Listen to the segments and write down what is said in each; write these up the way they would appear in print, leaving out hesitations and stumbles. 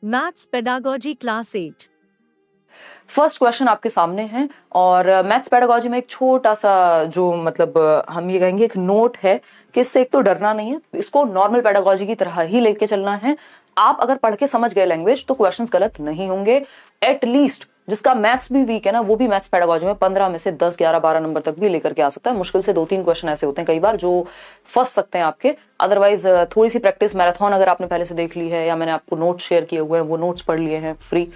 Maths pedagogy class 8। First question आपके सामने है और मैथ्स पेडागोजी में एक छोटा सा जो मतलब हम ये कहेंगे एक नोट है कि इससे एक तो डरना नहीं है, इसको नॉर्मल पेडागोजी की तरह ही लेके चलना है। आप अगर पढ़ के समझ गए लैंग्वेज तो क्वेश्चंस गलत नहीं होंगे। एटलीस्ट जिसका मैथ्स भी वीक है ना वो भी मैथ्स पेडागोजी में 15 में से 10 11 12 नंबर तक भी लेकर के आ सकता है। मुश्किल से 2-3 क्वेश्चन ऐसे होते हैं कई बार जो फंस सकते हैं आपके। अदरवाइज थोड़ी सी प्रैक्टिस मैराथन अगर आपने पहले से देख ली है या मैंने आपको नोट्स शेयर किए हुए हैं वो नोट्स पढ़ लिए हैं फ्री,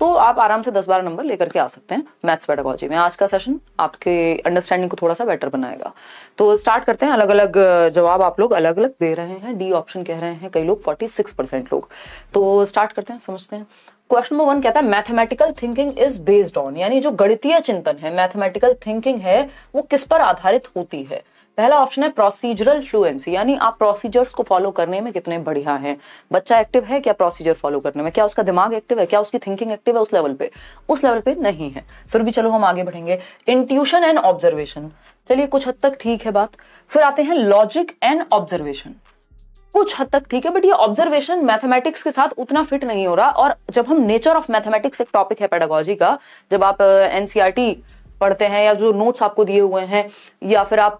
तो आप आराम से 10-12 नंबर लेकर के आ सकते हैं मैथ्स पेडागोजी में। आज का सेशन आपके अंडरस्टैंडिंग को थोड़ा सा बेटर बनाएगा। तो स्टार्ट करते हैं। अलग अलग जवाब आप लोग अलग अलग दे रहे हैं, डी ऑप्शन कह रहे हैं कई लोग, 46% लोग। तो स्टार्ट करते हैं, समझते हैं। क्वेश्चन नंबर 1 कहता है mathematical thinking is based on, यानी जो गणितीय चिंतन है, मैथमेटिकल थिंकिंग है, वो किस पर आधारित होती है। पहला ऑप्शन है प्रोसीजरल फ्लुएंसी, यानी आप प्रोसीजर्स को फॉलो करने में कितने बढ़िया हैं। बच्चा एक्टिव है क्या प्रोसीजर फॉलो करने में, क्या उसका दिमाग एक्टिव है, क्या उसकी थिंकिंग एक्टिव है उस लेवल पे नहीं है। फिर भी चलो हम आगे बढ़ेंगे। इंट्यूशन एंड ऑब्जर्वेशन, चलिए कुछ हद तक ठीक है बात। फिर आते हैं लॉजिक एंड ऑब्जर्वेशन, कुछ हद तक ठीक है, बट ये ऑब्जर्वेशन मैथमेटिक्स के साथ उतना फिट नहीं हो रहा। और जब हम नेचर ऑफ मैथमेटिक्स एक टॉपिक है पेडागोजी का, जब आप एनसीईआरटी पढ़ते हैं या जो नोट्स आपको दिए हुए हैं या फिर आप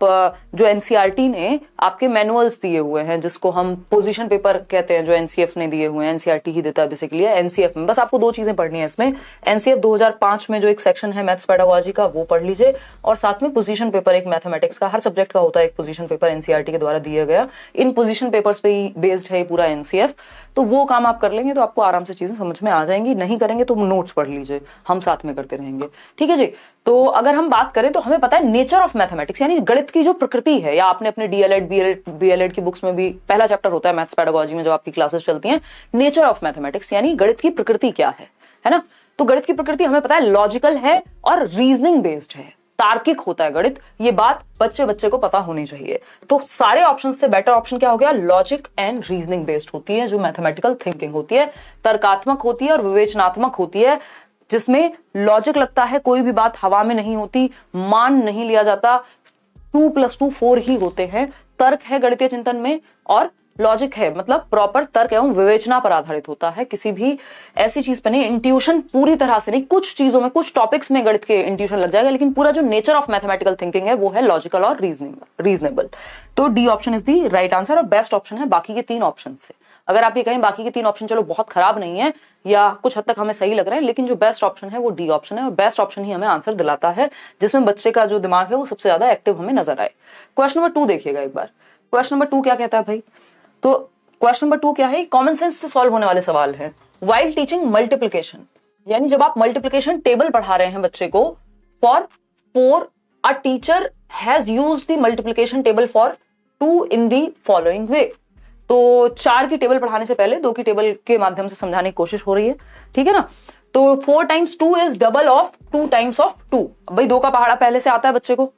जो एनसीईआरटी ने आपके मैनुअल्स दिए हुए हैं जिसको हम पोजीशन पेपर कहते हैं, जो एनसीएफ ने दिए हुए हैं, एनसीईआरटी ही देता है बेसिकली। एनसीएफ में बस आपको 2 चीजें पढ़नी है इसमें। एनसीएफ 2005 में जो एक सेक्शन है मैथ्स पेडागोजी का वो पढ़ लीजिए, और साथ में पोजीशन पेपर एक मैथमेटिक्स का, हर सब्जेक्ट का होता है एक पोजीशन पेपर एनसीईआरटी के द्वारा दिया गया। इन पोजीशन पेपर्स पे ही बेस्ड है पूरा एनसीएफ। तो वो काम आप कर लेंगे तो आपको आराम से चीजें समझ में आ जाएंगी। नहीं करेंगे तो नोट्स पढ़ लीजिए, हम साथ में करते रहेंगे, ठीक है जी। तो अगर हम बात करें तो हमें पता है नेचर ऑफ मैथमेटिक्स, यानी गणित की जो प्रकृति है, या आपने अपने डीएलएड बीएलएड की बुक्स में भी पहला चैप्टर होता है मैथ्स पेडागोजी में जो आपकी क्लासेस चलती हैं, नेचर ऑफ मैथमेटिक्स, यानी गणित की प्रकृति क्या है ना। तो गणित की प्रकृति हमें पता है लॉजिकल है और रीजनिंग बेस्ड है, तार्किक होता है गणित। ये बात बच्चे को पता होनी चाहिए। तो सारे ऑप्शन से बेटर ऑप्शन क्या हो गया, लॉजिक एंड रीजनिंग बेस्ड होती है जो मैथमेटिकल थिंकिंग होती है, तर्कात्मक होती है और विवेचनात्मक होती है, जिसमें लॉजिक लगता है, कोई भी बात हवा में नहीं होती, मान नहीं लिया जाता, 2 + 2 4 ही होते हैं। तर्क है गणितीय चिंतन में और लॉजिक है, मतलब प्रॉपर तर्क एवं विवेचना पर आधारित होता है, किसी भी ऐसी चीज पर नहीं। इंट्यूशन पूरी तरह से नहीं, कुछ चीजों में, कुछ टॉपिक्स में गणित के इंट्यूशन लग जाएगा, लेकिन पूरा जो नेचर ऑफ मैथमेटिकल थिंकिंग है वो है लॉजिकल और रीजनेबल। तो D option is the right answer और बेस्ट ऑप्शन है बाकी के 3 ऑप्शन से। अगर आप ये कहें बाकी के 3 ऑप्शन चलो बहुत खराब नहीं है या कुछ हद तक हमें सही लग रहे हैं, लेकिन जो बेस्ट ऑप्शन है वो डी ऑप्शन है, और बेस्ट ऑप्शन ही हमें आंसर दिलाता है जिसमें बच्चे का जो दिमाग है वो सबसे ज्यादा एक्टिव हमें नजर आए। क्वेश्चन नंबर 2 देखिएगा एक बार। क्वेश्चन नंबर 2 क्या कहता है भाई, तो क्वेश्चन नंबर 2 क्या है, कॉमन सेंस से सॉल्व होने वाले सवाल है। व्हाइल टीचिंग मल्टीप्लिकेशन, यानी जब आप मल्टीप्लिकेशन टेबल पढ़ा रहे हैं बच्चे को, for 4 a teacher has used the multiplication table for 2 in the following वे। तो 4 की टेबल पढ़ाने से पहले 2 की टेबल के माध्यम से समझाने की कोशिश हो रही है, ठीक है ना। तो 4 × 2 इज डबल ऑफ 2 × 2। भाई 2 का पहाड़ा पहले से आता है बच्चे को,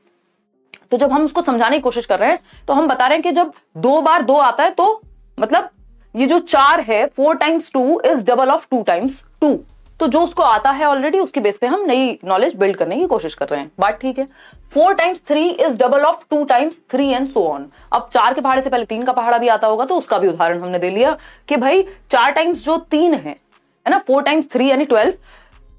तो जब हम उसको समझाने की कोशिश कर रहे हैं तो हम बता रहे हैं कि जब 2 बार 2 आता है तो मतलब ये जो 4 है, 4 × 2 इज डबल ऑफ 2 × 2। तो जो उसको आता है ऑलरेडी उसकी बेस पे हम नई नॉलेज बिल्ड करने की कोशिश कर रहे हैं, बात ठीक है। 4 × 3 is double of 2 × 3 and so on. अब 4 के पहाड़े से पहले 3 का पहाड़ा भी आता होगा तो उसका भी उदाहरण हमने दे लिया कि भाई 4 टाइम्स जो 3 है ना, 4 × 3 यानी 12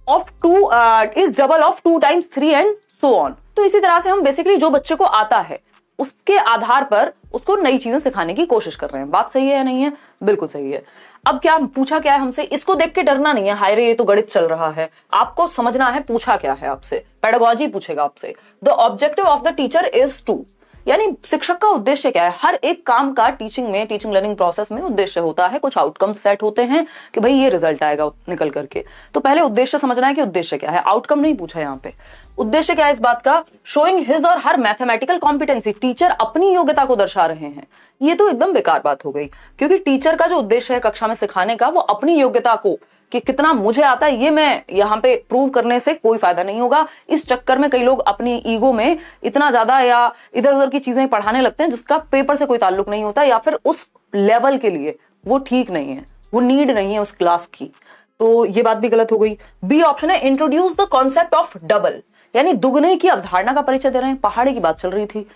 of 2 is double of 2 × 3 and so on. तो इसी तरह से हम बेसिकली जो बच्चे को आता है उसके आधार पर उसको नई चीजें सिखाने की कोशिश कर रहे हैं। बात सही है या नहीं है, बिल्कुल सही है। अब क्या पूछा क्या है हमसे, इसको देख के डरना नहीं है, हाय रे ये तो गणित चल रहा है। आपको समझना है पूछा क्या है आपसे, पेडागोजी पूछेगा आपसे। The objective of the teacher is to, यानी शिक्षक का उद्देश्य क्या है। हर एक काम का टीचिंग लर्निंग प्रोसेस में उद्देश्य होता है, कुछ आउटकम सेट होते हैं कि भाई ये रिजल्ट आएगा निकल करके। तो पहले उद्देश्य समझना है कि उद्देश्य क्या है, आउटकम नहीं पूछा यहाँ पे। उद्देश्य क्या है इस बात का, शोइंग हिज और हर मैथमेटिकल कॉम्पिटेंसी, टीचर अपनी योग्यता को दर्शा रहे हैं। ये तो एकदम बेकार बात हो गई, क्योंकि टीचर का जो उद्देश्य है कक्षा में सिखाने का वो अपनी योग्यता को, कि कितना मुझे आता है ये मैं यहाँ पे प्रूव करने से कोई फायदा नहीं होगा। इस चक्कर में कई लोग अपनी ईगो में इतना ज्यादा या इधर उधर की चीजें पढ़ाने लगते हैं जिसका पेपर से कोई ताल्लुक नहीं होता, या फिर उस लेवल के लिए वो ठीक नहीं है, वो नीड नहीं है उस क्लास की। तो ये बात भी गलत हो गई। बी ऑप्शन है introduce the concept of double, यानी दुगने की अवधारणा का परिचय दे रहे हैं। पहाड़े की बात चल रही थी।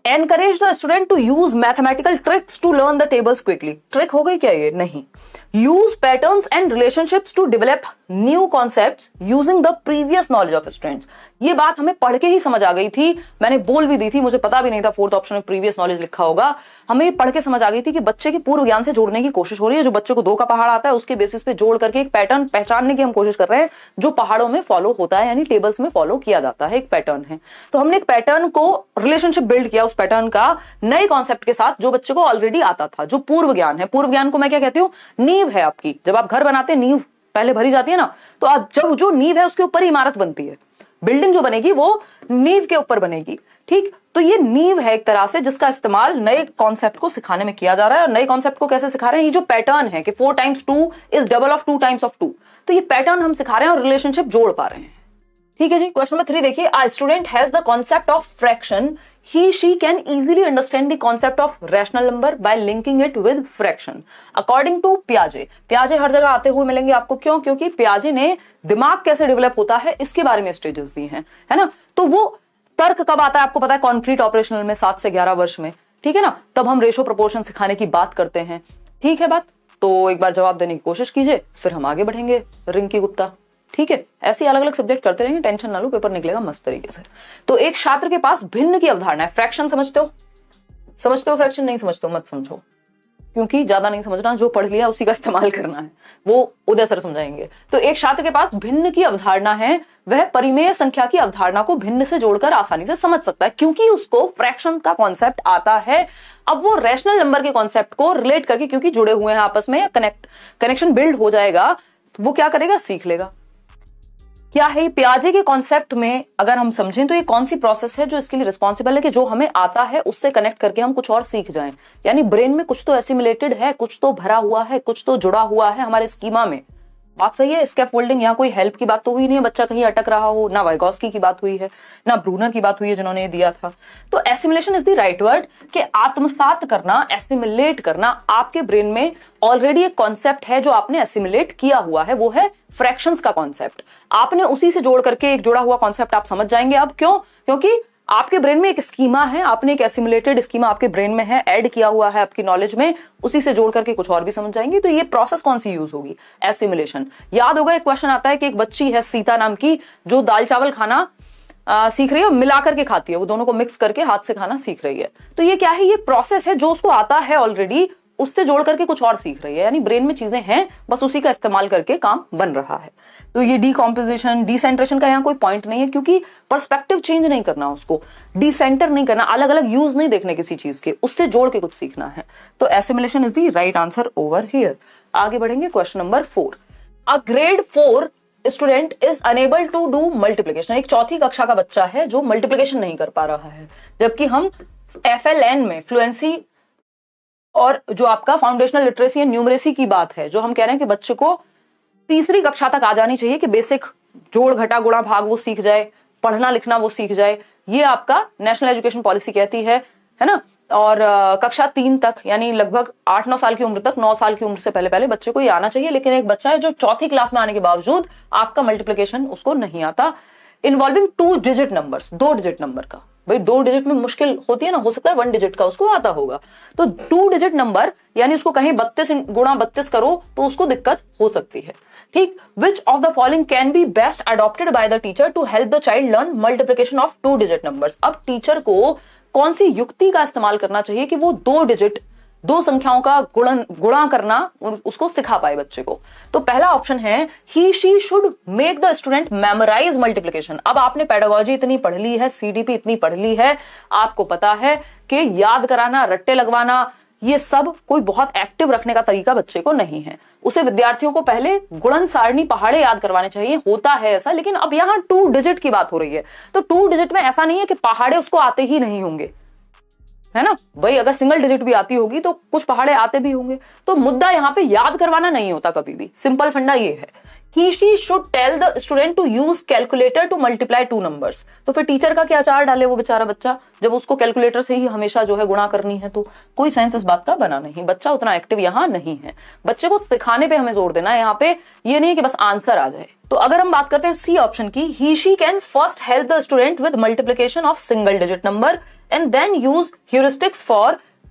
Encourage the student to use mathematical tricks to learn the tables quickly, trick हो गई क्या ये, नहीं। Use patterns and relationships to develop new concepts using the previous knowledge of students. ये बात हमें पढ़ के ही समझ आ गई थी, मैंने बोल भी दी थी, मुझे पता भी नहीं था फोर्थ ऑप्शन में प्रीवियस नॉलेज लिखा होगा। हमें पढ़ के समझ आ गई थी कि बच्चे के पूर्व ज्ञान से जोड़ने की कोशिश हो रही है। जो बच्चे को 2 का पहाड़ आता है उसके बेसिस पे जोड़ करके एक पैटर्न पहचानने की हम कोशिश कर रहे हैं जो पहाड़ों में फॉलो होता है, यानी टेबल्स में फॉलो किया जाता है, एक पैटर्न है। तो हमने एक पैटर्न को रिलेशनशिप बिल्ड किया उस पैटर्न का नए कॉन्सेप्ट के साथ जो बच्चे को ऑलरेडी आता था, जो पूर्व ज्ञान है। पूर्व ज्ञान को मैं क्या कहती हूँ? नींव है आपकी। जब आप घर बनाते हैं नींव पहले भरी जाती है ना, तो आप जब जो नींव है उसके ऊपर ही इमारत बनती है। बिल्डिंग जो बनेगी वो नींव के ऊपर बनेगी, ठीक। तो ये नींव है एक तरह से जिसका इस्तेमाल नए कॉन्सेप्ट को सिखाने में किया जा रहा है। और नए कॉन्सेप्ट को कैसे सिखा रहे हैं? ये जो पैटर्न है कि 4 times 2 is double of 2 times of 2, तो ये पैटर्न हम सिखा रहे हैं और रिलेशनशिप जोड़ पा रहे हैं, ठीक है जी। क्वेश्चन नंबर 3 देखिए, a student has the concept of fraction, he/she can easily understand the concept of rational number by linking it with fraction according to Piaget। Piaget हर जगह आते हुए मिलेंगे आपको, क्यों? क्योंकि Piaget ने दिमाग कैसे डेवलप होता है इसके बारे में स्टेजेस दी हैं, है ना। तो वो तर्क कब आता है आपको पता है? कॉन्क्रीट ऑपरेशनल में 7 से 11 वर्ष में, ठीक है ना। तब हम रेशो प्रोपोर्शन सिखाने की बात करते हैं, ठीक है बात। तो एक बार जवाब देने की कोशिश कीजिए, फिर हम आगे बढ़ेंगे। रिंकी गुप्ता, ठीक है। ऐसे अलग अलग सब्जेक्ट करते रहेंगे, टेंशन ना लो, पेपर निकलेगा मस्त तरीके से। तो एक छात्र के पास भिन्न की अवधारणा है। फ्रैक्शन समझते हो? समझते हो फ्रैक्शन? नहीं समझते हो मत समझो, क्योंकि ज्यादा नहीं समझना, जो पढ़ लिया उसी का इस्तेमाल करना है, वो उदय सर समझाएंगे। तो एक छात्र के पास भिन्न की अवधारणा है, वह परिमेय संख्या की अवधारणा को भिन्न से जोड़कर आसानी से समझ सकता है क्योंकि उसको फ्रैक्शन का कॉन्सेप्ट आता है। अब वो रैशनल नंबर के कॉन्सेप्ट को रिलेट करके, क्योंकि जुड़े हुए हैं आपस में, कनेक्शन बिल्ड हो जाएगा, तो वो क्या करेगा? सीख लेगा। क्या है पियाजे के कॉन्सेप्ट में अगर हम समझें तो ये कौन सी प्रोसेस है जो इसके लिए रिस्पॉन्सिबल है कि जो हमें आता है उससे कनेक्ट करके हम कुछ और सीख जाएं। यानी ब्रेन में कुछ तो एसिमुलेटेड है, कुछ तो भरा हुआ है, कुछ तो जुड़ा हुआ है हमारे स्कीमा में। बात सही है। स्कैफोल्डिंग, यहाँ कोई हेल्प की बात तो हुई नहीं है, बच्चा कहीं अटक रहा हो, ना वाइगोस्की की बात हुई है, ना ब्रूनर की बात हुई है जिन्होंने ये दिया था। तो assimilation is the right word, कि आत्मसात करना, एसिमुलेट करना। आपके ब्रेन में ऑलरेडी एक कॉन्सेप्ट है जो आपने एसिमुलेट किया हुआ है, वो है फ्रैक्शंस का कॉन्सेप्ट। आपने उसी से जोड़ करके एक जुड़ा हुआ कॉन्सेप्ट आप समझ जाएंगे। अब क्यों? क्योंकि आपके ब्रेन में एक स्कीमा है, आपने एक एसिमुलेटेड स्कीमा आपके ब्रेन में है, ऐड किया हुआ है आपकी नॉलेज में, उसी से जोड़ करके कुछ और भी समझ जाएंगे। तो ये प्रोसेस कौन सी यूज होगी? एसिमुलेशन। याद होगा एक क्वेश्चन आता है कि एक बच्ची है सीता नाम की, जो दाल चावल खाना सीख रही है, मिला करके खाती है, वो दोनों को मिक्स करके हाथ से खाना सीख रही है। तो ये क्या है? ये प्रोसेस है जो उसको आता है ऑलरेडी, उससे जोड़ करके कुछ और सीख रही है। यानी ब्रेन में चीजें हैं, बस उसी का इस्तेमाल करके काम बन रहा है। तो ये डीकॉम्पोजिशन, डिसेंट्रेशन का यहाँ कोई पॉइंट नहीं है, क्योंकि पर्सपेक्टिव चेंज नहीं करना, उसको डिसेंटर नहीं करना, अलग अलग यूज नहीं देखने किसी चीज के, उससे जोड़ के कुछ सीखना है। तो assimilation is the right answer over here. आगे बढ़ेंगे question number 4। A grade 4 student is unable to do multiplication. एक 4th कक्षा का बच्चा है जो मल्टीप्लिकेशन नहीं कर पा रहा है, जबकि हम FLN में फ्लुएंसी और जो आपका फाउंडेशनल लिटरेसी एंड न्यूमरेसी की बात है, जो हम कह रहे हैं कि बच्चे को 3री कक्षा तक आ जानी चाहिए कि बेसिक जोड़ घटा गुणा भाग वो सीख जाए, पढ़ना लिखना वो सीख जाए। ये आपका नेशनल एजुकेशन पॉलिसी कहती है ना। और कक्षा 3 तक यानी लगभग 8-9 साल की उम्र तक, 9 साल की उम्र से पहले पहले बच्चे को ये आना चाहिए। लेकिन एक बच्चा है जो 4th क्लास में आने के बावजूद आपका मल्टीप्लिकेशन उसको नहीं आता, involving 2 digit numbers, 2 digit number का। भाई 2 डिजिट में मुश्किल होती है ना, हो सकता है 1 डिजिट का उसको आता होगा। तो 2 डिजिट नंबर यानी उसको कहीं 32 गुणा 32 करो तो उसको दिक्कत हो सकती है, ठीक। Which of the following can be best adopted by the teacher to help the child learn multiplication of 2 digit numbers. अब टीचर को कौन सी युक्ति का इस्तेमाल करना चाहिए कि वो 2 संख्याओं का गुणा करना उसको सिखा पाए बच्चे को? तो पहला ऑप्शन है he she should make the student memorize multiplication. अब आपने पेडागोजी इतनी पढ़ ली है, CDP इतनी पढ़ ली है, आपको पता है कि याद कराना, रट्टे लगवाना, ये सब कोई बहुत एक्टिव रखने का तरीका बच्चे को नहीं है। उसे विद्यार्थियों को पहले गुणन सारणी पहाड़े याद करवाने चाहिए, होता है ऐसा। लेकिन अब यहाँ 2 डिजिट की बात हो रही है, तो 2 डिजिट में ऐसा नहीं है कि पहाड़े उसको आते ही नहीं होंगे, है ना भाई। अगर सिंगल डिजिट भी आती होगी तो कुछ पहाड़े आते भी होंगे। तो मुद्दा यहाँ पे याद करवाना नहीं होता कभी भी। सिंपल फंडा ये है, he she should tell the student to use calculator to multiply 2 numbers। तो फिर टीचर का क्या चार डाले वो बेचारा बच्चा, जब उसको कैलकुलेटर से ही हमेशा जो है गुणा करनी है। तो कोई सेंस इस बात का बना नहीं, बच्चा उतना एक्टिव यहाँ नहीं है। बच्चे को सिखाने पे हमें जोर देना है यहाँ पे, ये नहीं कि बस आंसर आ जाए। तो अगर हम बात करते हैं सी ऑप्शन की, he she can first help the student with multiplication of single digit number and then use heuristics for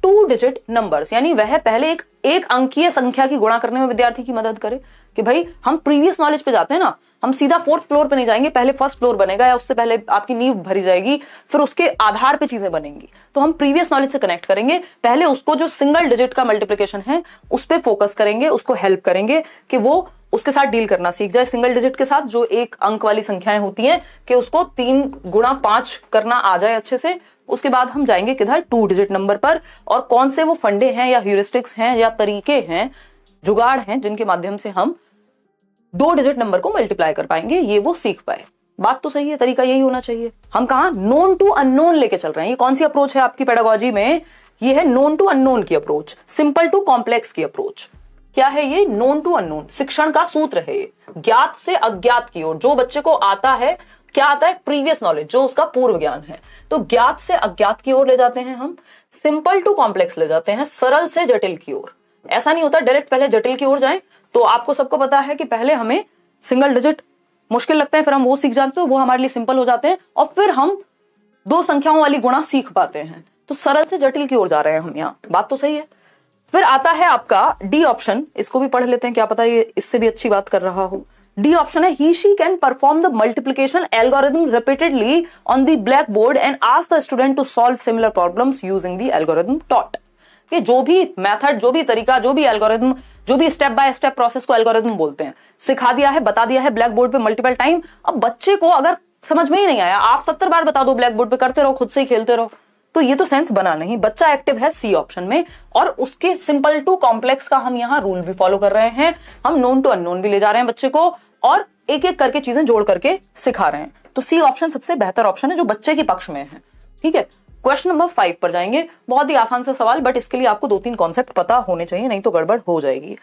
2 digit numbers, यानी वह पहले एक अंकीय संख्या की गुणा करने में विद्यार्थी की मदद करे। कि भाई हम प्रीवियस नॉलेज पे जाते हैं ना, हम सीधा 4th फ्लोर पे नहीं जाएंगे, पहले 1st फ्लोर बनेगा या उससे पहले आपकी नींव भरी जाएगी, फिर उसके आधार पे चीजें बनेंगी। तो हम प्रीवियस नॉलेज से कनेक्ट करेंगे, पहले उसको जो सिंगल डिजिट का मल्टीप्लिकेशन है उस पर फोकस करेंगे, उसको हेल्प करेंगे कि वो उसके साथ डील करना सीख जाए, सिंगल डिजिट के साथ जो एक अंक वाली संख्याएं होती हैं, कि उसको 3 गुणा 5 करना आ जाए अच्छे से। उसके बाद हम जाएंगे किधर, 2 डिजिट नंबर पर, और कौन से वो फंडे हैं या ह्यूरिस्टिक्स हैं या तरीके हैं, जुगाड़ हैं, जिनके माध्यम से हम 2 डिजिट नंबर को मल्टीप्लाई कर पाएंगे, ये वो सीख पाए। बात तो सही है, तरीका यही होना चाहिए। हम कहा नोन टू अननोन लेके चल रहे हैं। ये कौन सी अप्रोच है आपकी पेडागोजी में? ये है नोन टू अननोन की अप्रोच, सिंपल टू कॉम्प्लेक्स की अप्रोच। क्या है ये? नोन टू अननोन, शिक्षण का सूत्र है ये, ज्ञात से अज्ञात की ओर। जो बच्चे को आता है, क्या आता है? प्रीवियस नॉलेज, जो उसका पूर्व ज्ञान है, तो ज्ञात से अज्ञात की ओर ले जाते हैं हम, सिंपल टू कॉम्प्लेक्स ले जाते हैं, सरल से जटिल की ओर। ऐसा नहीं होता डायरेक्ट पहले जटिल की ओर जाएं। तो आपको सबको पता है कि पहले हमें सिंगल डिजिट मुश्किल लगता है, फिर हम वो सीख जाते हैं, वो हमारे लिए सिंपल हो जाते हैं, और फिर हम 2 संख्याओं वाली गुणा सीख पाते हैं। तो सरल से जटिल की ओर जा रहे हैं हम यहाँ, बात तो सही है। फिर आता है आपका डी ऑप्शन, इसको भी पढ़ लेते हैं, क्या पता ये इससे भी अच्छी बात कर रहा हो। डी ऑप्शन है, he she can perform the multiplication algorithm repeatedly on the black board and ask the student to solve similar problems using the algorithm taught. कि जो भी मेथड, जो भी तरीका, जो भी एल्गोरिथम, जो भी स्टेप बाय स्टेप प्रोसेस को एल्गोरिथम बोलते हैं, सिखा दिया है, बता दिया है ब्लैक बोर्ड पे मल्टीपल टाइम। अब बच्चे को अगर समझ में ही नहीं आया, आप 70 बार बता दो ब्लैक बोर्ड पे, करते रहो, खुद से ही खेलते रहो, तो ये तो सेंस बना नहीं। बच्चा एक्टिव है सी ऑप्शन में, और उसके सिंपल टू कॉम्प्लेक्स का हम यहाँ रूल भी फॉलो कर रहे हैं। हम नोन टू अननोन भी ले जा रहे हैं बच्चे को, और एक एक करके चीजें जोड़ करके सिखा रहे हैं। तो सी ऑप्शन सबसे बेहतर ऑप्शन है, जो बच्चे के पक्ष में है। ठीक है, क्वेश्चन नंबर 5 पर जाएंगे। बहुत ही आसान सा सवाल, बट इसके लिए आपको 2-3 कॉन्सेप्ट पता होने चाहिए, नहीं तो गड़बड़ हो जाएगी।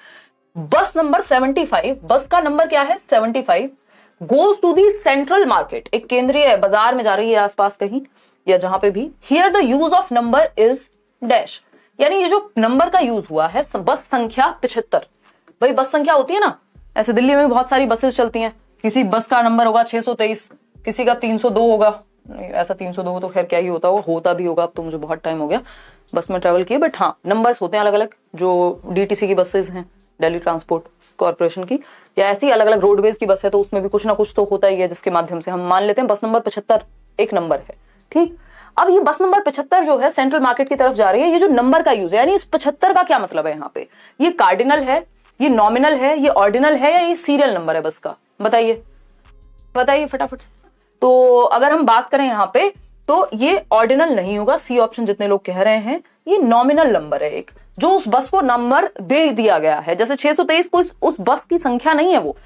बस नंबर 75, बस का नंबर क्या है? 75, goes to the central market, एक केंद्रीय बाजार में जा रही है, आसपास कहीं या जहां पे भी। Here the use of number is dash, यानी ये जो नंबर का यूज हुआ है, बस संख्या 75। भाई बस संख्या होती है ना, ऐसे दिल्ली में बहुत सारी बसेस चलती हैं, किसी बस का नंबर होगा 623, किसी का 302 होगा। नहीं, ऐसा 302 तो खैर क्या ही होता भी होगा, अब तो मुझे बहुत टाइम हो गया बस में ट्रैवल किए, बट हाँ नंबर्स होते हैं अलग अलग। जो डीटीसी की बसेस हैं, दिल्ली ट्रांसपोर्ट कॉर्पोरेशन की, या ऐसी अलग अलग रोडवेज की बस है, तो उसमें भी कुछ ना कुछ तो होता ही है, जिसके माध्यम से हम मान लेते हैं बस नंबर 75 एक नंबर है। ठीक, अब ये बस नंबर 75 जो है सेंट्रल मार्केट की तरफ जा रही है। ये जो नंबर का यूज है, यानी इस 75 का क्या मतलब है यहाँ पे? ये कार्डिनल है, ये नॉमिनल है, ये ऑर्डिनल है, या ये सीरियल नंबर है बस का? बताइए बताइए फटाफट से। तो अगर हम बात करें यहाँ पे, तो ये ऑर्डिनल नहीं होगा, सी ऑप्शन जितने लोग कह रहे हैं, ये नॉमिनल नंबर है एक, जो उस बस को नंबर दे दिया गया है। जैसे 623 कोई उस बस की संख्या नहीं है, वो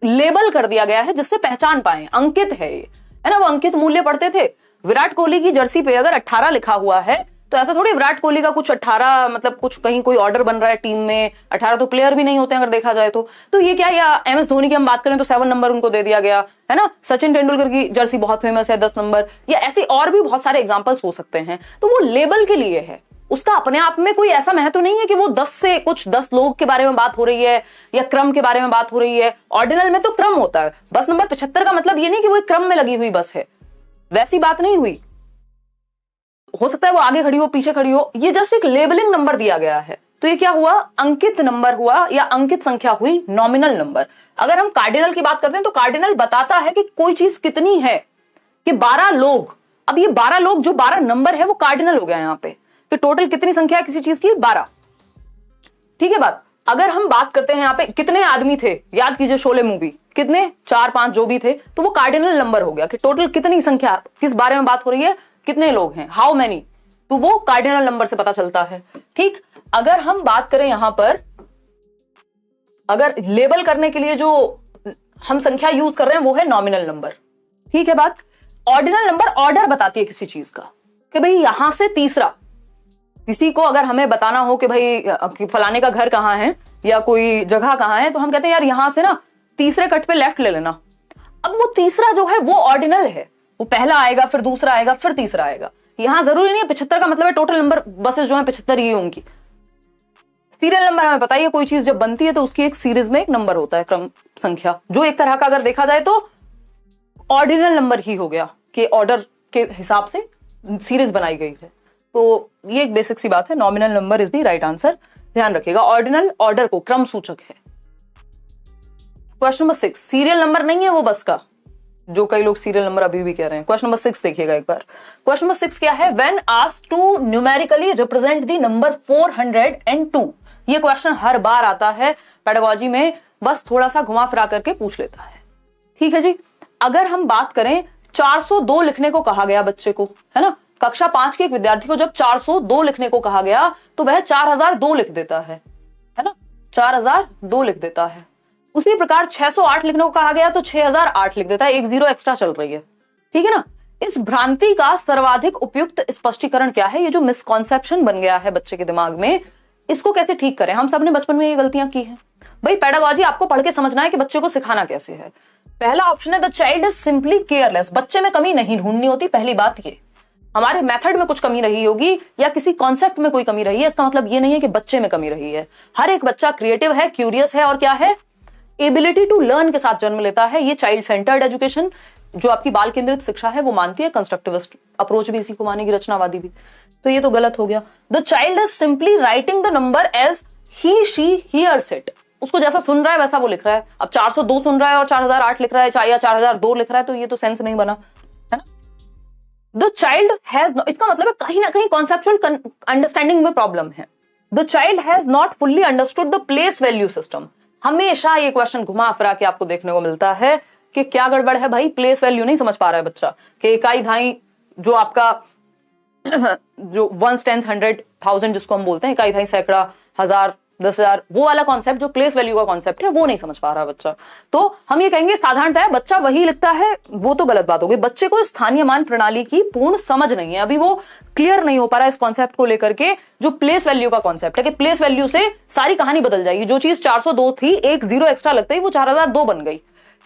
लेबल कर दिया गया है जिससे पहचान पाए, अंकित है ये, है ना। वो अंकित मूल्य पढ़ते थे, विराट कोहली की जर्सी पे अगर 18 लिखा हुआ है, तो ऐसा थोड़ी विराट कोहली का कुछ 18 मतलब कुछ कहीं कोई ऑर्डर बन रहा है टीम में, 18 तो प्लेयर भी नहीं होते अगर देखा जाए तो ये क्या, या एमएस धोनी की हम बात करें तो 7 नंबर उनको दे दिया गया है ना। सचिन तेंदुलकर की जर्सी बहुत फेमस है 10 नंबर, या ऐसे और भी बहुत सारे एग्जांपल्स हो सकते हैं। तो वो लेबल के लिए है, उसका अपने आप में कोई ऐसा महत्व नहीं है कि वो 10 लोग के बारे में बात हो रही है या क्रम के बारे में बात हो रही है। ऑर्डिनल में तो क्रम होता है, बस नंबर 75 का मतलब ये नहीं कि वो एक क्रम में लगी हुई बस है, वैसी बात नहीं हुई। हो सकता है वो आगे खड़ी हो, पीछे खड़ी हो, ये जस्ट एक लेबलिंग नंबर दिया गया है। तो ये क्या हुआ? अंकित नंबर हुआ, या अंकित संख्या हुई, नॉमिनल नंबर। अगर हम कार्डिनल की बात करते हैं, तो कार्डिनल बताता है कि कोई चीज कितनी है, कि 12 लोग। अब ये 12 लोग, जो 12 नंबर है, वो कार्डिनल हो गया यहाँ पे, कि टोटल कितनी संख्या है किसी चीज की? 12। ठीक है बात। अगर हम बात करते हैं यहाँ पे कितने आदमी थे, याद कीजिए शोले मूवी, कितने, 4-5 जो भी थे, तो वो कार्डिनल नंबर हो गया, कि टोटल कितनी संख्या, किस बारे में बात हो रही है, कितने लोग हैं, हाउ मैनी, तो वो कार्डिनल नंबर से पता चलता है। ठीक, अगर हम बात करें यहां पर, अगर लेबल करने के लिए जो हम संख्या यूज कर रहे हैं वो है नॉमिनल नंबर। ठीक है बात। ऑर्डिनल नंबर ऑर्डर बताती है किसी चीज का, कि भाई यहां से तीसरा, किसी को अगर हमें बताना हो कि भाई फलाने का घर कहां है या कोई जगह कहां है, तो हम कहते हैं यार यहां से ना तीसरे कट पे लेफ्ट ले लेना। अब वो तीसरा जो है वो ऑर्डिनल है, वो पहला आएगा, फिर दूसरा आएगा, फिर तीसरा आएगा। यहां जरूरी नहीं है 75 का मतलब है टोटल नंबर बसेस जो है 75 ही होंगी। सीरियल नंबर हमें पता ही है, कोई चीज जब बनती है तो उसकी एक सीरीज में एक नंबर होता है, क्रम संख्या, जो एक तरह का अगर देखा जाए तो ऑर्डिनल नंबर ही हो गया, कि ऑर्डर के हिसाब से सीरीज बनाई गई है। तो ये एक बेसिक सी बात है, nominal number is the right answer, ध्यान रखिएगा। ऑर्डिनल ऑर्डर को क्रम सूचक है। क्वेश्चन नंबर 6, सीरियल नंबर नहीं है वो बस का, जो कई लोग सीरियल नंबर अभी भी कह रहे हैं। क्वेश्चन नंबर 6 देखिएगा एक बार। क्वेश्चन नंबर 6 क्या है? When asked to numerically represent the number 402। ये क्वेश्चन हर बार आता है पेडागोजी में, बस थोड़ा सा घुमा फिरा करके पूछ लेता है। ठीक है जी। अगर हम बात करें 402 लिखने को कहा गया बच्चे को, है ना, कक्षा 5 के एक विद्यार्थी को जब 402 लिखने को कहा गया तो वह 4002 लिख देता है ना, 4002 लिख देता है। उसी प्रकार 608 लिखने को कहा गया तो 6008 लिख देता है, एक जीरो एक्स्ट्रा चल रही है। ठीक है ना। इस भ्रांति का सर्वाधिक उपयुक्त स्पष्टीकरण क्या है? ये जो मिसकॉन्सेप्शन बन गया है बच्चे के दिमाग में, इसको कैसे ठीक करें? हम सबने बचपन में ये गलतियां की हैं भाई। पेडागोजी आपको पढ़ के समझना है कि बच्चे को सिखाना कैसे है। पहला ऑप्शन है the child is simply careless. बच्चे में कमी नहीं ढूंढनी होती, पहली बात ये। हमारे मेथड में कुछ कमी रही होगी या किसी कॉन्सेप्ट में कोई कमी रही है, इसका मतलब ये नहीं है कि बच्चे में कमी रही है। हर एक बच्चा क्रिएटिव है, क्यूरियस है और क्या है, एबिलिटी टू लर्न के साथ जन्म लेता है। ये चाइल्ड सेंटर्ड एजुकेशन जो आपकी बाल केंद्रित शिक्षा है वो मानती है, कंस्ट्रक्टिविस्ट अप्रोच भी इसी को मानेगी, रचनावादी भी। तो ये तो गलत हो गया। The child is simply writing the number as he she hears it. उसको जैसा सुन रहा है वैसा वो लिख रहा है। अब 402 सुन रहा है और 4008 लिख रहा है या 4002 लिख रहा है, तो ये तो सेंस नहीं बना, है ना। द चाइल्ड हैज, इसका मतलब है कहीं ना कहीं कॉन्सेप्चुअल अंडरस्टैंडिंग में प्रॉब्लम है। The child has not fully understood the place value system. हमेशा ये क्वेश्चन घुमा फिरा के आपको देखने को मिलता है कि क्या गड़बड़ है भाई, प्लेस वैल्यू नहीं समझ पा रहा है बच्चा, कि इकाई धाई जो आपका जो 1 10 100 1000 जिसको हम बोलते हैं, इकाई धाई सैकड़ा, हजार, 10,000, वो वाला कॉन्सेप्ट जो प्लेस वैल्यू का कॉन्सेप्ट है वो नहीं समझ पा रहा बच्चा। तो हम ये कहेंगे साधारणतः बच्चा वही लिखता है, वो तो गलत बात हो गई। बच्चे को स्थानीय मान प्रणाली की पूर्ण समझ नहीं है, अभी वो क्लियर नहीं हो पा रहा है इस कॉन्सेप्ट को लेकर के, जो प्लेस वैल्यू का कॉन्सेप्ट है कि प्लेस वैल्यू से सारी कहानी बदल जाएगी। जो चीज 402 थी, एक जीरो एक्स्ट्रा लगता ही वो 4002 बन गई।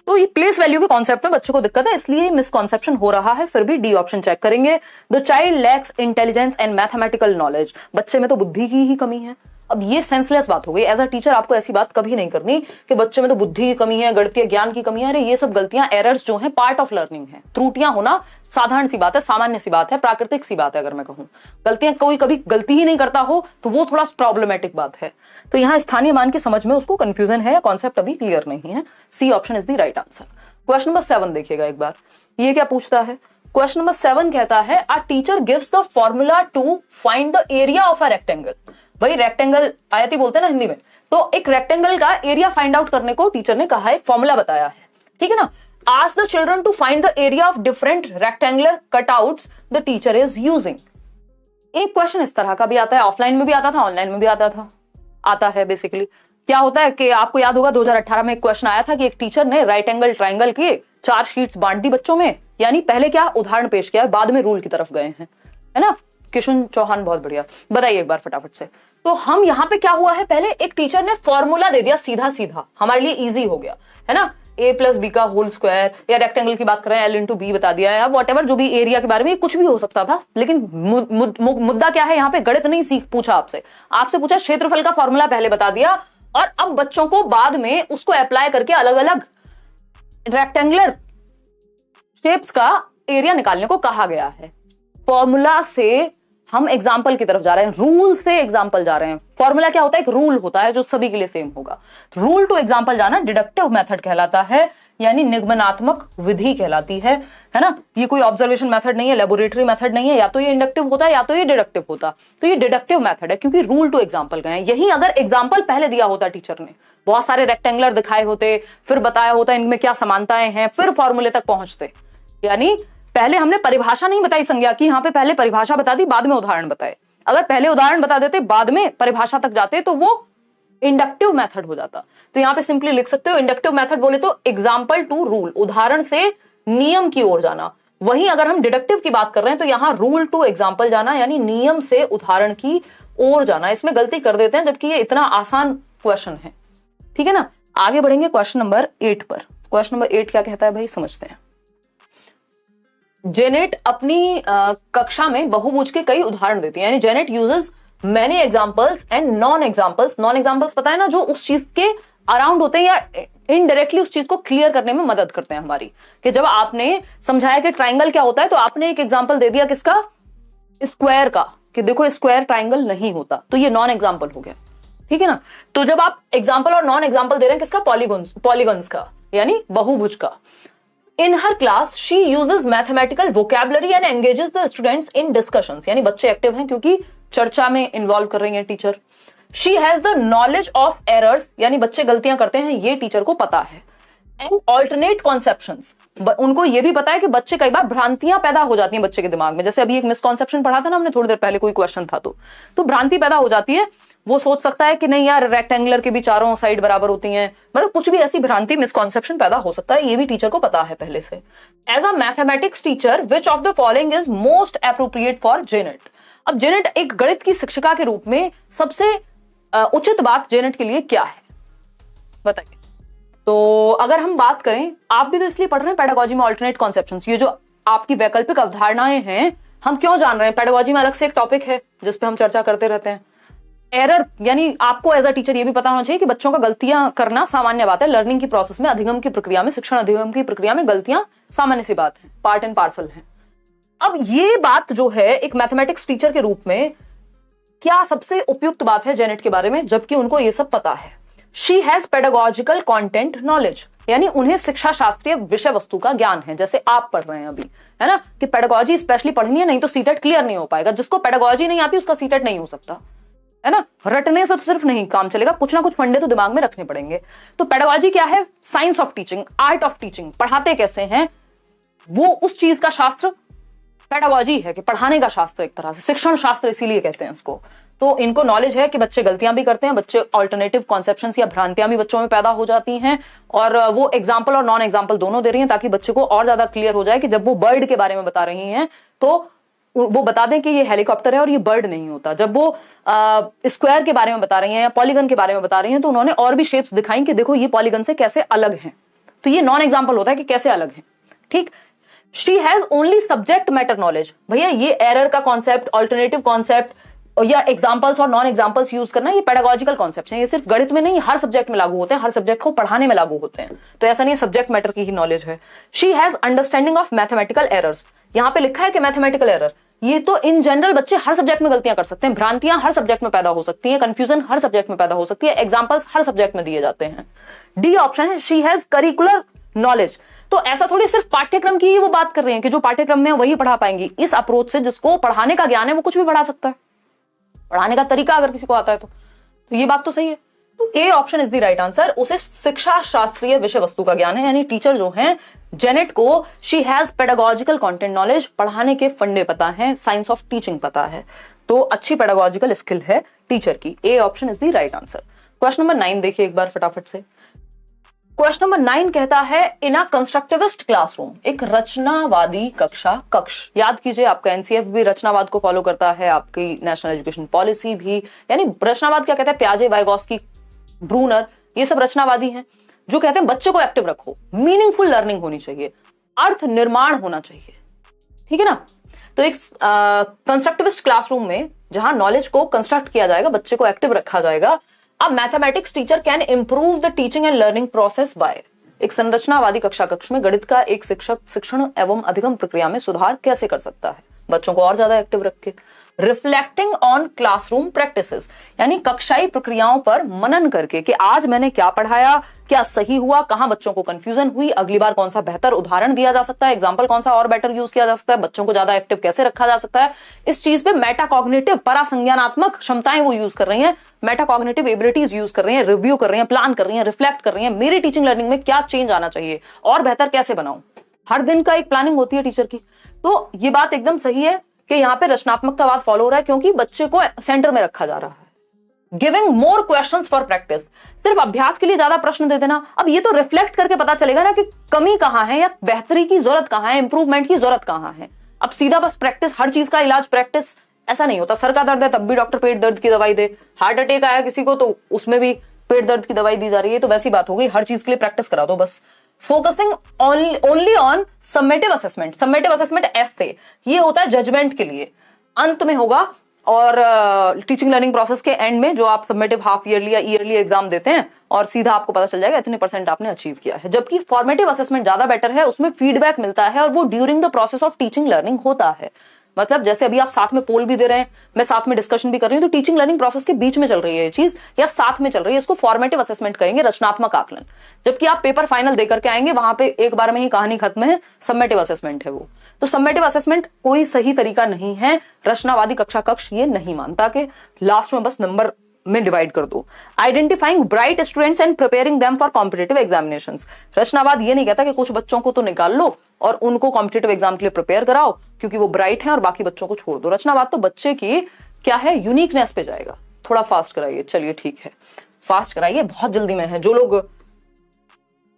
तो ये प्लेस वैल्यू के कॉन्सेप्ट में बच्चे को दिक्कत है, इसलिए मिसकॉन्सेप्शन हो रहा है। फिर भी डी ऑप्शन चेक करेंगे। The child lakhs intelligence and mathematical knowledge. बच्चे में तो बुद्धि की ही कमी है। अब ये सेंसलेस बात हो गई। एज अ टीचर आपको ऐसी बात कभी नहीं करनी कि बच्चे में तो बुद्धि की कमी है, गणितीय ज्ञान की कमी है। अरे ये सब गलतियां, एरर्स जो हैं, पार्ट ऑफ लर्निंग है। त्रुटियां होना साधारण सी बात है, सामान्य सी बात है, प्राकृतिक सी बात है। अगर मैं कहूं गलतियां, कोई कभी गलती ही नहीं करता हो तो वो थोड़ा प्रॉब्लमेटिक बात है। तो यहाँ स्थानीय मान की समझ में उसको कंफ्यूजन है, कॉन्सेप्ट अभी क्लियर नहीं है। C option is the right answer. Question number 7 देखिएगा एक बार। ये क्या पूछता है? क्वेश्चन नंबर 7 कहता है a teacher gives the formula to find the area of a rectangle. भाई रेक्टेंगल आयती बोलते हैं ना हिंदी में, तो एक रेक्टेंगल का एरिया फाइंड आउट करने को टीचर ने कहा है, एक फॉर्मूला बताया है। ठीक है ना। Ask the children to find the area of different rectangular cutouts the teacher is using. एक क्वेश्चन इस तरह का भी आता है, ऑफलाइन में भी आता था, ऑनलाइन में भी आता है। बेसिकली क्या होता है कि आपको याद होगा 2018 में एक क्वेश्चन आया था कि एक टीचर ने राइट एंगल ट्राइंगल के 4 शीट्स बांट दी बच्चों में, यानी पहले क्या उदाहरण पेश किया, बाद में रूल की तरफ गए हैं, है ना। किशन चौहान, बहुत बढ़िया, बताइए एक बार फटाफट से। तो हम यहाँ पे क्या हुआ है, पहले एक टीचर ने फॉर्मूला दे दिया सीधा सीधा, हमारे लिए इजी हो गया, है ना। a+b का होल स्क्वायर, या रेक्टेंगल की बात कर रहे हैं l × b बता दिया, या वॉटेवर जो भी एरिया के बारे में, कुछ भी हो सकता था। लेकिन मुद्दा क्या है यहाँ पे, गणित नहीं सीख पूछा आपसे पूछा क्षेत्रफल का फॉर्मूला पहले बता दिया, और अब बच्चों को बाद में उसको अप्लाई करके अलग अलग रेक्टेंगुलर शेप्स का एरिया निकालने को कहा गया है। फॉर्मूला से हम एग्जाम्पल की तरफ जा रहे हैं, रूल से एग्जाम्पल जा रहे हैं। फॉर्मूला क्या होता है, एक रूल होता है जो सभी के लिए सेम होगा। रूल टू एग्जाम्पल जाना डिडक्टिव मेथड कहलाता है, यानी निगमनात्मक विधि कहलाती है ना। ये कोई ऑब्जर्वेशन मेथड नहीं है, लेबोरेटरी मेथड नहीं है, या तो ये इंडक्टिव होता है या तो ये डिडक्टिव होता। तो ये डिडक्टिव मेथड है क्योंकि रूल टू एग्जाम्पल गए हैं। यही अगर एग्जाम्पल पहले दिया होता टीचर ने, बहुत सारे रेक्टेंगुलर दिखाए होते, फिर बताया होता इनमें क्या समानताएं हैं, फिर फॉर्मूले तक पहुंचते। यानी पहले हमने परिभाषा नहीं बताई संज्ञा की, यहाँ पे पहले परिभाषा बता दी, बाद में उदाहरण बताए। अगर पहले उदाहरण बता देते, बाद में परिभाषा तक जाते, तो वो इंडक्टिव मेथड हो जाता। तो यहाँ पे सिंपली लिख सकते हो, इंडक्टिव मेथड बोले तो एग्जाम्पल टू रूल, उदाहरण से नियम की ओर जाना। वहीं अगर हम डिडक्टिव की बात कर रहे हैं तो यहाँ रूल टू एग्जाम्पल जाना, यानी नियम से उदाहरण की ओर जाना। इसमें गलती कर देते हैं, जबकि ये इतना आसान क्वेश्चन है। ठीक है ना। आगे बढ़ेंगे क्वेश्चन नंबर 8 पर। क्वेश्चन नंबर 8 क्या कहता है भाई, समझते हैं। जेनेट अपनी कक्षा में बहुभुज के कई उदाहरण देती है, यानी Janet uses many examples and non examples. Non examples पता है ना, जो उस चीज के अराउंड होते हैं या इनडायरेक्टली उस चीज को क्लियर करने में मदद करते हैं हमारी। कि जब आपने समझाया कि ट्राइंगल क्या होता है, तो आपने एक एग्जांपल दे दिया किसका, स्क्वायर का, कि देखो स्क्वायर ट्राइंगल नहीं होता, तो ये नॉन एग्जाम्पल हो गया, ठीक है ना। तो जब आप एग्जाम्पल और नॉन एग्जाम्पल दे रहे हैं किसका, पॉलीगॉन्स का, यानी बहुभुज का। In her class, she uses mathematical vocabulary and engages the students in discussions. यानी बच्चे एक्टिव हैं क्योंकि चर्चा में इन्वॉल्व कर रही हैं teacher. She has the knowledge of errors, यानी बच्चे गलतियां करते हैं ये टीचर को पता है। And alternate conceptions, उनको ये भी पता है कि बच्चे कई बार भ्रांतियां पैदा हो जाती हैं बच्चे के दिमाग में। जैसे अभी एक मिसकॉन्सेप्शन पढ़ा था ना हमने थोड़ी देर पहले, कोई क्वेश्चन था तो भ्रांति पैदा हो जाती है। वो सोच सकता है कि नहीं यार रेक्टेंगुलर की भी चारों साइड बराबर होती हैं, मतलब कुछ भी ऐसी भ्रांति मिसकॉन्सेप्शन पैदा हो सकता है, ये भी टीचर को पता है पहले से। As a mathematics teacher which of the following is most appropriate for Janet. अब जेनेट एक गणित की शिक्षिका के रूप में सबसे उचित बात जेनेट के लिए क्या है बताइए। तो अगर हम बात करें, आप भी तो इसलिए पढ़ रहे हैं पेडागोजी में अल्टरनेट कॉन्सेप्शंस, ये जो आपकी वैकल्पिक अवधारणाएं हैं हम क्यों जान रहे हैं। पेडागोजी में अलग से एक टॉपिक है जिसपे हम चर्चा करते रहते हैं। एरर यानी आपको एज अ टीचर ये भी पता होना चाहिए कि बच्चों का गलतियां करना सामान्य बात है। लर्निंग की प्रोसेस में, अधिगम की प्रक्रिया में, शिक्षण अधिगम की प्रक्रिया में गलतियां सामान्य सी बात है, पार्ट एंड पार्सल है। अब ये बात जो है एक मैथमेटिक्स टीचर के रूप में क्या सबसे उपयुक्त बात है जेनेट के बारे में, जबकि उनको ये सब पता है। She has pedagogical content knowledge, यानी उन्हें शिक्षा शास्त्रीय विषय वस्तु का ज्ञान है, जैसे आप पढ़ रहे हैं अभी, है ना, कि पेडागोजी स्पेशली पढ़नी है, नहीं तो सीटेट क्लियर नहीं हो पाएगा। जिसको पेडागोजी नहीं आती उसका सीटेट नहीं हो सकता, है ना। रटने से सिर्फ नहीं काम चलेगा, कुछ ना कुछ फंडे तो दिमाग में रखने पड़ेंगे। तो पेडागोजी क्या है, science of teaching, art of teaching, पढ़ाते कैसे हैं, वो उस चीज का शास्त्र पेडागोजी है, कि पढ़ाने का शास्त्र एक तरह से, शिक्षण शास्त्र इसीलिए कहते हैं इसको। तो इनको नॉलेज है कि बच्चे गलतियां भी करते हैं, बच्चे ऑल्टरनेटिव कॉन्सेप्शंस या भ्रांतियां भी बच्चों में पैदा हो जाती हैं, और वो एग्जाम्पल और नॉन एग्जाम्पल दोनों दे रही हैं ताकि बच्चे को और ज्यादा क्लियर हो जाए कि जब वो बर्ड के बारे में बता रही हैं तो वो बता दें कि ये हेलीकॉप्टर है और ये बर्ड नहीं होता। जब वो स्क्वायर के बारे में बता रही हैं या पॉलीगन के बारे में बता रही हैं तो उन्होंने और भी शेप्स दिखाई कि देखो ये पॉलीगन से कैसे अलग हैं। तो ये नॉन एग्जाम्पल होता है कि कैसे अलग है, ठीक। She has only subject matter knowledge, भैया ये एरर का कॉन्सेप्ट, ऑल्टरनेटिव कॉन्सेप्ट या एग्जाम्पल्स और नॉन एग्जाम्पल्स यूज करना, ये पेडागोजिकल कॉन्सेप्ट है। ये सिर्फ गणित में नहीं, हर सब्जेक्ट में लागू होते हैं, हर सब्जेक्ट को पढ़ाने में लागू होते हैं। तो ऐसा नहीं है सब्जेक्ट मैटर की ही नॉलेज है। She has understanding of mathematical errors, यहां पे लिखा है कि मैथमेटिकल एरर, ये तो इन जनरल बच्चे हर सब्जेक्ट में गलतियां कर सकते हैं, भ्रांतियां हर सब्जेक्ट में पैदा हो सकती हैं, कंफ्यूजन हर सब्जेक्ट में पैदा हो सकती है, एग्जाम्पल्स हर सब्जेक्ट में दिए जाते हैं। डी ऑप्शन है, शी हैज करिकुलर नॉलेज। तो ऐसा थोड़ी सिर्फ पाठ्यक्रम की ही वो बात कर रहे हैं कि जो पाठ्यक्रम में वही पढ़ा पाएंगी। इस अप्रोच से जिसको पढ़ाने का ज्ञान है वो कुछ भी पढ़ा सकता है, पढ़ाने का तरीका अगर किसी को आता है तो ये बात तो सही है। तो A option is the right answer. उसे शिक्षा शास्त्रीय विषय वस्तु का ज्ञान है, यानी टीचर जो है जेनेट को she has pedagogical content knowledge, पढ़ाने के फंडे पता है, साइंस ऑफ टीचिंग पता है, तो अच्छी पेडागोजिकल स्किल है टीचर की। A option is the right answer. Question number 9 देखिए एक बार फटाफट से। क्वेश्चन नंबर 9 कहता है इन अ कंस्ट्रक्टिविस्ट क्लासरूम, एक रचनावादी कक्ष। याद कीजिए आपका एनसीएफ भी रचनावाद को फॉलो करता है, आपकी नेशनल एजुकेशन पॉलिसी भी, यानी रचनावाद क्या कहता है, प्याजे, वाइगोस्की, ब्रूनर, ये सब रचनावादी हैं जो कहते हैं बच्चे को एक्टिव रखो, मीनिंगफुल लर्निंग होनी चाहिए, अर्थ निर्माण होना चाहिए, ठीक है ना। तो एक कंस्ट्रक्टिविस्ट क्लासरूम में जहां नॉलेज को कंस्ट्रक्ट किया जाएगा, बच्चे को एक्टिव रखा जाएगा। अब mathematics teacher can improve the teaching and learning process by, एक संरचनावादी कक्ष में गणित का एक शिक्षक शिक्षण एवं अधिगम प्रक्रिया में सुधार कैसे कर सकता है, बच्चों को और ज्यादा एक्टिव रख के। रिफ्लेक्टिंग ऑन क्लासरूम प्रैक्टिसेस, यानी कक्षाई प्रक्रियाओं पर मनन करके कि आज मैंने क्या पढ़ाया, क्या सही हुआ, कहां बच्चों को कंफ्यूजन हुई, अगली बार कौन सा बेहतर उदाहरण दिया जा सकता है, एग्जाम्पल कौन सा और बेटर यूज किया जा सकता है, बच्चों को ज्यादा एक्टिव कैसे रखा जा सकता है। इस चीज पे मेटाकॉग्निटिव परासंज्ञानात्मक क्षमताएं वो यूज कर रही हैं, मेटाकॉग्निटिव एबिलिटीज यूज कर रही हैं, रिव्यू कर रही हैं, प्लान कर रही हैं, रिफ्लेक्ट कर रही हैं, मेरी टीचिंग लर्निंग में क्या चेंज आना चाहिए और बेहतर कैसे बनाऊं। हर दिन का एक प्लानिंग होती है टीचर की। तो ये बात एकदम सही है कि यहाँ पे रचनात्मकतावाद फॉलो हो रहा है क्योंकि बच्चे को सेंटर में रखा जा रहा है। Giving more questions for practice, सिर्फ अभ्यास के लिए ज्यादा प्रश्न दे देना, अब ये तो रिफ्लेक्ट करके पता चलेगा ना कि कमी कहां है या बेहतरी की जरूरत कहां है, इंप्रूवमेंट की जरूरत कहां है। अब सीधा बस प्रैक्टिस, हर चीज का इलाज प्रैक्टिस, ऐसा नहीं होता। सर का दर्द है तब भी डॉक्टर पेट दर्द की दवाई दे, हार्ट अटैक आया किसी को तो उसमें भी पेट दर्द की दवाई दी जा रही है, तो वैसी बात हो गई, हर चीज के लिए प्रैक्टिस करा दो बस। Focusing only on summative assessment, summative assessment ऐसे ये होता है जजमेंट के लिए, अंत में होगा, और टीचिंग लर्निंग प्रोसेस के एंड में जो आप सबमिटिव हाफ ईयरली या ईयरली एग्जाम देते हैं और सीधा आपको पता चल जाएगा इतने % आपने अचीव किया है। जबकि फॉर्मेटिव असेसमेंट ज्यादा बेटर है, उसमें फीडबैक मिलता है और वो during the process of teaching learning होता है। मतलब जैसे अभी आप साथ में पोल भी दे रहे हैं, मैं साथ में डिस्कशन भी कर रही हूँ, तो टीचिंग लर्निंग प्रोसेस के बीच में चल रही है ये चीज या साथ में चल रही है, इसको फॉर्मेटिव असेसमेंट कहेंगे, रचनात्मक आकलन। जबकि आप पेपर फाइनल देकर के आएंगे, वहां पे एक बार में ही कहानी खत्म है, सबमेटिव असेसमेंट है वो। तो सबमेटिव असेसमेंट कोई सही तरीका नहीं है, रचनावादी कक्षा कक्ष ये नहीं मानता कि लास्ट में बस नंबर में डिवाइड कर दो। Identifying bright students and preparing them for competitive examinations, रचनावाद ये नहीं कहता कि कुछ बच्चों को तो निकाल लो और उनको कॉम्पिटिटिव एग्जाम के लिए प्रिपेयर कराओ क्योंकि वो ब्राइट हैं और बाकी बच्चों को छोड़ दो। रचनावाद तो बच्चे की क्या है, यूनिकनेस पे जाएगा। थोड़ा फास्ट कराइए, चलिए ठीक है फास्ट कराइए, बहुत जल्दी में है। जो लोग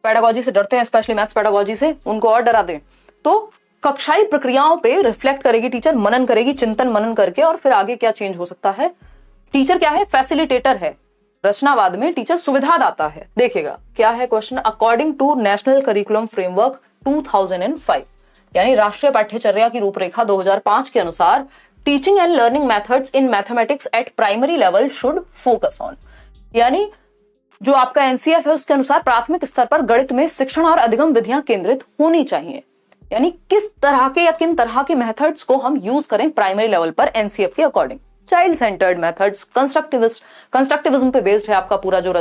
पेडागोजी से डरते हैं, स्पेशली मैथ्स पेडागोजी से, उनको और डरा दें। तो कक्षाई प्रक्रियाओं पे रिफ्लेक्ट करेगी टीचर, मनन करेगी, चिंतन मनन करके, और फिर आगे क्या चेंज हो सकता है। टीचर क्या है, फैसिलिटेटर है। रचनावाद में टीचर सुविधादाता है। देखिएगा क्या है question, according to national curriculum framework 2005, यानी राष्ट्रीय पाठ्यचर्या की रूपरेखा 2005 के अनुसार teaching and learning methods in mathematics at primary level should focus on, यानी जो आपका एनसीएफ है उसके अनुसार प्राथमिक स्तर पर गणित में शिक्षण और अधिगम विधियां केंद्रित होनी चाहिए। यानी किस तरह के या किन तरह के मेथड्स को हम यूज करें प्राइमरी लेवल पर एनसीएफ के according. Child centred methods, constructivism पे बेस्ड है आपका पूरा जो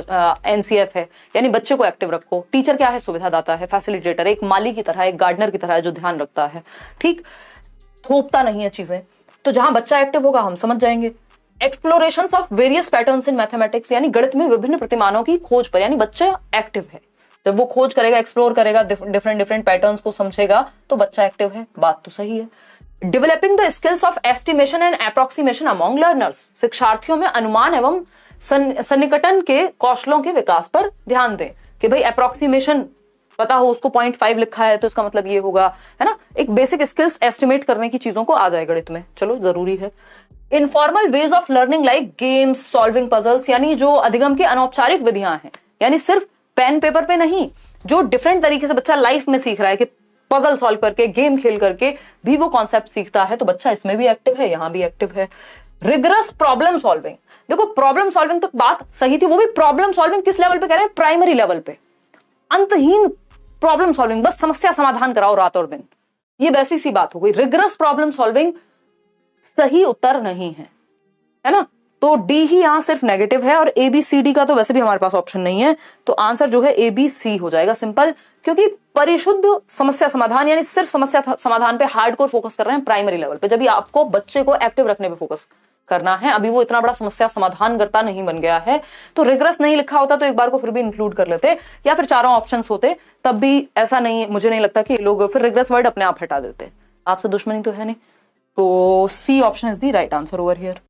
एनसीएफ है, यानी बच्चे को एक्टिव रखो। टीचर क्या है, सुविधादाता है, फैसिलिटेटर, एक माली की तरह, एक गार्डनर की तरह जो ध्यान रखता है, ठीक, थोपता नहीं है चीजें। तो जहां बच्चा एक्टिव होगा हम समझ जाएंगे। Explorations of various patterns in mathematics, यानी गणित में विभिन्न प्रतिमानों की खोज पर, यानी बच्चा एक्टिव है। जब वो खोज करेगा, एक्सप्लोर करेगा, डिफरेंट पैटर्न्स को समझेगा, तो बच्चा एक्टिव है। बात तो सही है। Developing the skills of estimation and approximation among learners, शिक्षार्थियों में अनुमान एवं सन्निकटन के कौशलों के विकास पर ध्यान दें कि भाई अप्रोक्सीमेशन पता हो, उसको 0.5 लिखा है तो इसका मतलब ये होगा, है ना। एक बेसिक स्किल्स एस्टिमेट करने की चीजों को आ जाए गणित में, चलो जरूरी है। Informal ways of learning like games, solving puzzles, यानी जो अधिगम की अनौपचारिक विधियां हैं, यानी सिर्फ पेन पेपर पे नहीं, जो डिफरेंट तरीके से बच्चा लाइफ में सीख रहा है कि पजल सॉल्व करके, गेम खेल करके भी वो कॉन्सेप्ट सीखता है, तो बच्चा इसमें भी एक्टिव है, यहां भी एक्टिव है। रिगरस प्रॉब्लम सॉल्विंग, देखो प्रॉब्लम सॉल्विंग तो बात सही थी, वो भी प्रॉब्लम सॉल्विंग किस लेवल पे कह रहे हैं, प्राइमरी लेवल पे। अंतहीन प्रॉब्लम सॉल्विंग, बस समस्या समाधान कराओ रात और दिन, ये वैसी सी बात हो गई। रिगरस प्रॉब्लम सॉल्विंग सही उत्तर नहीं है ना। तो डी ही यहां सिर्फ नेगेटिव है, और ए बी सी डी का तो वैसे भी हमारे पास ऑप्शन नहीं है, तो आंसर जो है ए बी सी हो जाएगा, सिंपल। क्योंकि परिशुद्ध समस्या समाधान, यानी सिर्फ समस्या समाधान पे हार्डकोर फोकस कर रहे हैं प्राइमरी लेवल पे, जब आपको बच्चे को एक्टिव रखने पे फोकस करना है। अभी वो इतना बड़ा समस्या समाधान करता नहीं बन गया है, तो रिग्रेस नहीं लिखा होता तो एक बार को फिर भी इंक्लूड कर लेते, या फिर चारों ऑप्शंस होते, तब भी ऐसा नहीं, मुझे नहीं लगता कि लोग फिर रिग्रेस वर्ड अपने आप हटा देते। आपसे दुश्मनी तो है नहीं, तो C option is the right answer over here.